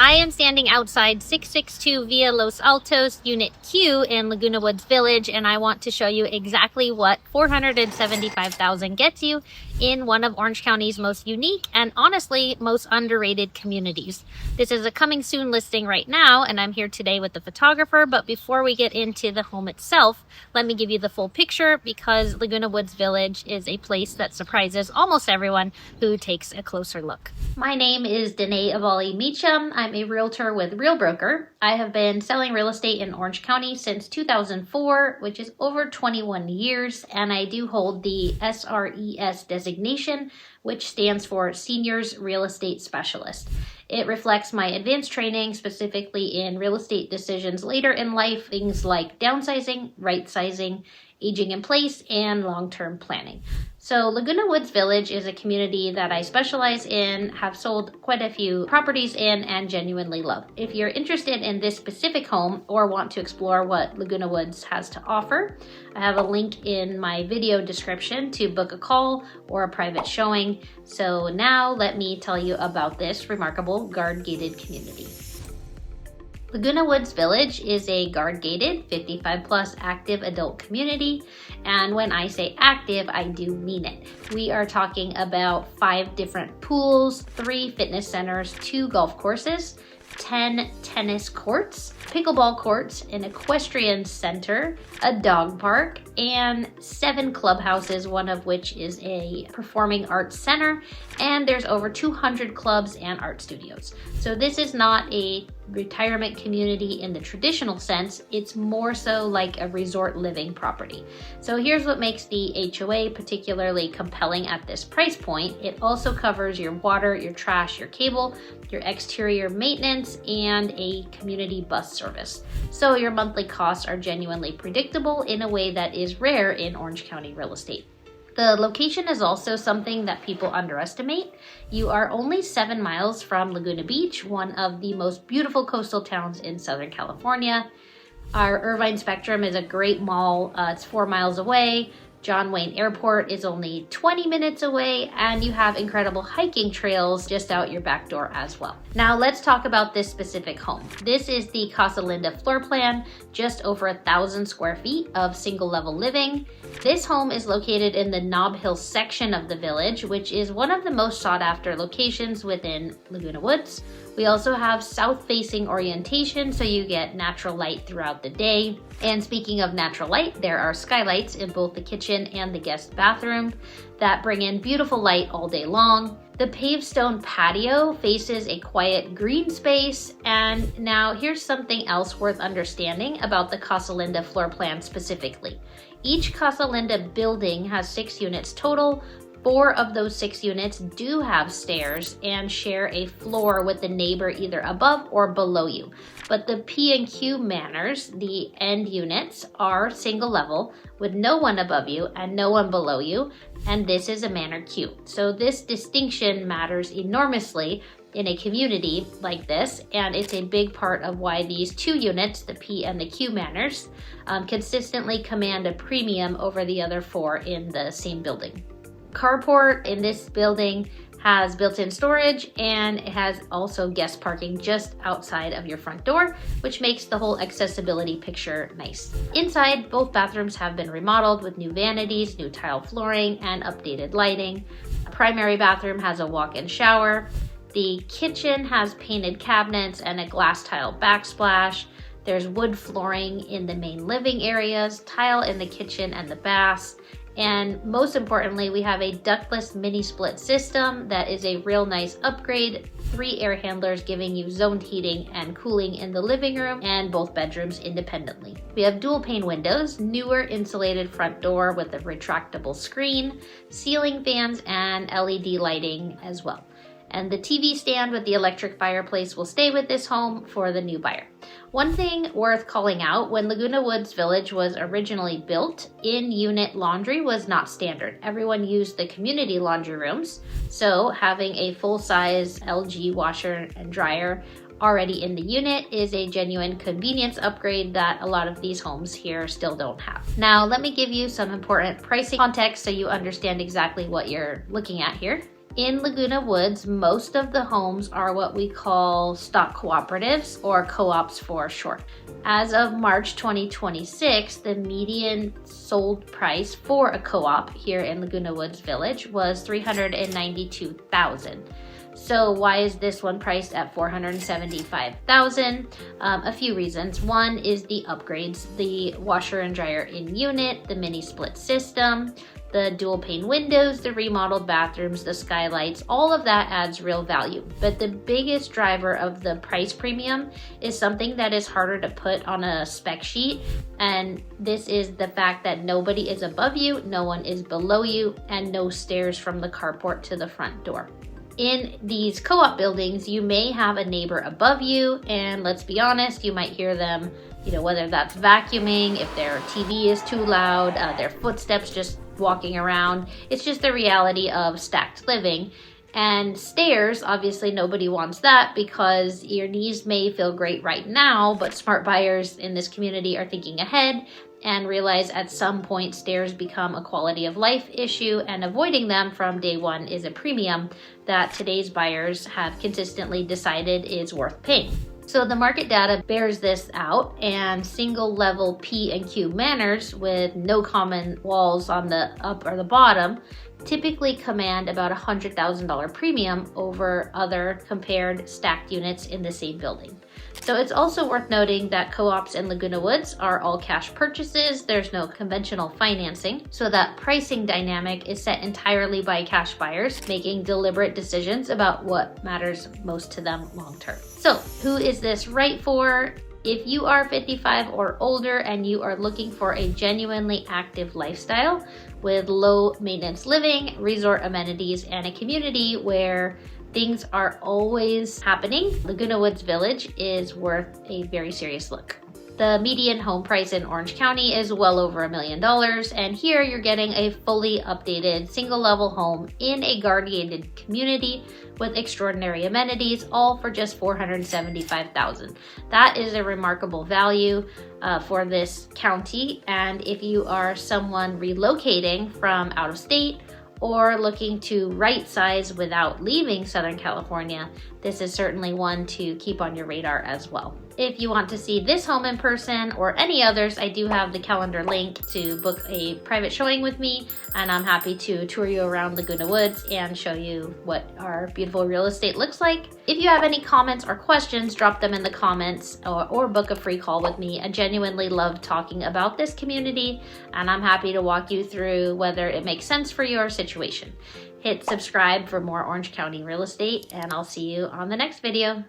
I am standing outside 662 Via Los Altos, Unit Q in Laguna Woods Village, and I want to show you exactly what $475,000 gets you in one of Orange County's most unique and honestly most underrated communities. This is a coming soon listing right now, and I'm here today with the photographer, but before we get into the home itself, let me give you the full picture because Laguna Woods Village is a place that surprises almost everyone who takes a closer look. My name is Danae Aballi-Mecham. I'm a realtor with Real Broker. I have been selling real estate in Orange County since 2004, which is over 21 years, and I do hold the SRES designation, which stands for Seniors Real Estate Specialist. It reflects my advanced training specifically in real estate decisions later in life, things like downsizing, right sizing, aging in place, and long-term planning. So Laguna Woods Village is a community that I specialize in, have sold quite a few properties in, and genuinely love. If you're interested in this specific home or want to explore what Laguna Woods has to offer, I have a link in my video description to book a call or a private showing. So now let me tell you about this remarkable guard-gated community. Laguna Woods Village is a guard-gated 55+ active adult community, and when I say active, I do mean it. We are talking about 5 different pools, 3 fitness centers, 2 golf courses, 10 tennis courts, pickleball courts, an equestrian center, a dog park, and 7 clubhouses, one of which is a performing arts center, and there's over 200 clubs and art studios. So this is not a retirement community in the traditional sense, it's more so like a resort living property. So here's what makes the HOA particularly compelling at this price point. It also covers your water, your trash, your cable, your exterior maintenance, and a community bus service. So your monthly costs are genuinely predictable in a way that is rare in Orange County real estate. The location is also something that people underestimate. You are only 7 miles from Laguna Beach, one of the most beautiful coastal towns in Southern California. Our Irvine Spectrum is a great mall. It's 4 miles away. John Wayne Airport is only 20 minutes away, and you have incredible hiking trails just out your back door as well. Now let's talk about this specific home. This is the Casa Linda floor plan, just over 1,000 square feet of single level living. This home is located in the Nob Hill section of the village, which is one of the most sought after locations within Laguna Woods. We also have south-facing orientation, so you get natural light throughout the day. And speaking of natural light, there are skylights in both the kitchen and the guest bathroom that bring in beautiful light all day long. The paved stone patio faces a quiet green space. And now here's something else worth understanding about the Casa Linda floor plan specifically. Each Casa Linda building has 6 units total. 4 of those 6 units do have stairs and share a floor with the neighbor either above or below you. But the P and Q Manors, the end units, are single level with no one above you and no one below you, and this is a Manor Q. So this distinction matters enormously in a community like this, and it's a big part of why these 2 units, the P and the Q Manors, consistently command a premium over the other 4 in the same building. Carport in this building has built-in storage, and it has also guest parking just outside of your front door, which makes the whole accessibility picture nice. Inside, both bathrooms have been remodeled with new vanities, new tile flooring, and updated lighting. A primary bathroom has a walk-in shower. The kitchen has painted cabinets and a glass tile backsplash. There's wood flooring in the main living areas, tile in the kitchen and the baths. And most importantly, we have a ductless mini split system that is a real nice upgrade. 3 air handlers giving you zoned heating and cooling in the living room and both bedrooms independently. We have dual pane windows, newer insulated front door with a retractable screen, ceiling fans, and LED lighting as well. And the TV stand with the electric fireplace will stay with this home for the new buyer. One thing worth calling out, when Laguna Woods Village was originally built, in-unit laundry was not standard. Everyone used the community laundry rooms, so having a full-size LG washer and dryer already in the unit is a genuine convenience upgrade that a lot of these homes here still don't have. Now, let me give you some important pricing context so you understand exactly what you're looking at here. In Laguna Woods, most of the homes are what we call stock cooperatives, or co-ops for short. As of March 2026, the median sold price for a co-op here in Laguna Woods Village was $392,000. So why is this one priced at $475,000? A few reasons. One is the upgrades, the washer and dryer in unit, the mini split system, the dual pane windows, the remodeled bathrooms, the skylights, all of that adds real value. But the biggest driver of the price premium is something that is harder to put on a spec sheet. And this is the fact that nobody is above you, no one is below you, and no stairs from the carport to the front door. In these co-op buildings, you may have a neighbor above you, and let's be honest, you might hear them, whether that's vacuuming, if their TV is too loud, their footsteps just walking around. It's just the reality of stacked living. And stairs, obviously nobody wants that, because your knees may feel great right now, but smart buyers in this community are thinking ahead and realize at some point stairs become a quality of life issue, and avoiding them from day one is a premium that today's buyers have consistently decided is worth paying. So the market data bears this out, and single level P and Q Manors with no common walls on the up or the bottom typically command about $100,000 premium over other compared stacked units in the same building. So it's also worth noting that co-ops in Laguna Woods are all cash purchases. There's no conventional financing, so that pricing dynamic is set entirely by cash buyers, making deliberate decisions about what matters most to them long term. So who is this right for? If you are 55 or older and you are looking for a genuinely active lifestyle with low maintenance living, resort amenities, and a community where things are always happening, Laguna Woods Village is worth a very serious look. The median home price in Orange County is well over $1 million, and here you're getting a fully updated single level home in a guardiated community with extraordinary amenities, all for just $475,000. That is a remarkable value for this county, and if you are someone relocating from out of state or looking to right size without leaving Southern California, this is certainly one to keep on your radar as well. If you want to see this home in person or any others, I do have the calendar link to book a private showing with me, and I'm happy to tour you around Laguna Woods and show you what our beautiful real estate looks like. If you have any comments or questions, drop them in the comments or book a free call with me. I genuinely love talking about this community, and I'm happy to walk you through whether it makes sense for your situation. Hit subscribe for more Orange County real estate, and I'll see you on the next video.